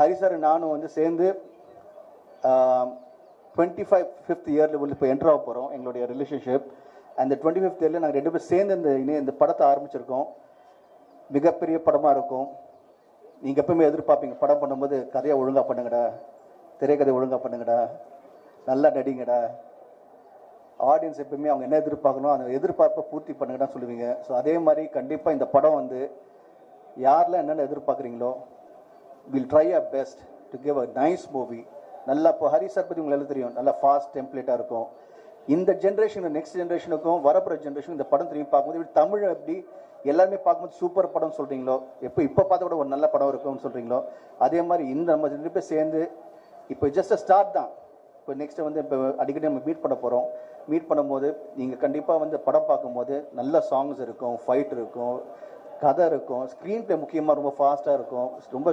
Hari sir நானும் வந்து சேர்ந்து 25th இயரில் இப்போ என்ட்ரு ஆக போகிறோம் எங்களுடைய ரிலேஷன்ஷிப். அந்த 25th இயரில் நாங்கள் 2 பேரும் சேர்ந்து இந்த படத்தை ஆரம்பிச்சிருக்கோம். மிகப்பெரிய படமாக இருக்கும். நீங்கள் எப்பவுமே எதிர்பார்ப்பீங்க படம் பண்ணும்போது கதையை ஒழுங்காக பண்ணுங்கடா, திரைக்கதை ஒழுங்காக பண்ணுங்கடா, நல்லா நடிங்கடா. ஆடியன்ஸ் எப்பவுமே அவங்க என்ன எதிர்பார்க்கணும் அந்த எதிர்பார்ப்பை பூர்த்தி பண்ணுங்கடான்னு சொல்லுவீங்க. ஸோ அதே மாதிரி கண்டிப்பாக இந்த படம் வந்து யாரெல்லாம் என்னென்ன எதிர்பார்க்குறீங்களோ will try a best to give a nice movie. நல்லா இப்போ ஹரி சார் பற்றி உங்களுக்கு தெரியும், நல்லா ஃபாஸ்ட் டெம்ப்ளேட்டாக இருக்கும். இந்த ஜென்ரேஷன் நெக்ஸ்ட் ஜென்ரேஷனுக்கும் வரப்போகிற ஜென்ரேஷன் இந்த படம் திரும்பி பார்க்கும்போது தமிழ் எப்படி எல்லாருமே பார்க்கும்போது சூப்பர் படம் சொல்கிறீங்களோ, இப்போ பார்த்த கூட ஒரு நல்ல படம் இருக்கும்னு சொல்கிறீங்களோ, அதே மாதிரி இந்த நம்ம 2 பேர் சேர்ந்து இப்போ ஜஸ்ட் ஸ்டார்ட் தான். இப்போ நெக்ஸ்ட்டு வந்து இப்போ அடிக்கடி நம்ம மீட் பண்ண போகிறோம். மீட் பண்ணும்போது நீங்கள் கண்டிப்பாக வந்து படம் பார்க்கும்போது நல்ல சாங்ஸ் இருக்கும், ஃபைட் இருக்கும், கதை இருக்கும், ஸ்க்ரீன் ப்ளே முக்கியமாக ரொம்ப ஃபாஸ்ட்டாக இருக்கும். ரொம்ப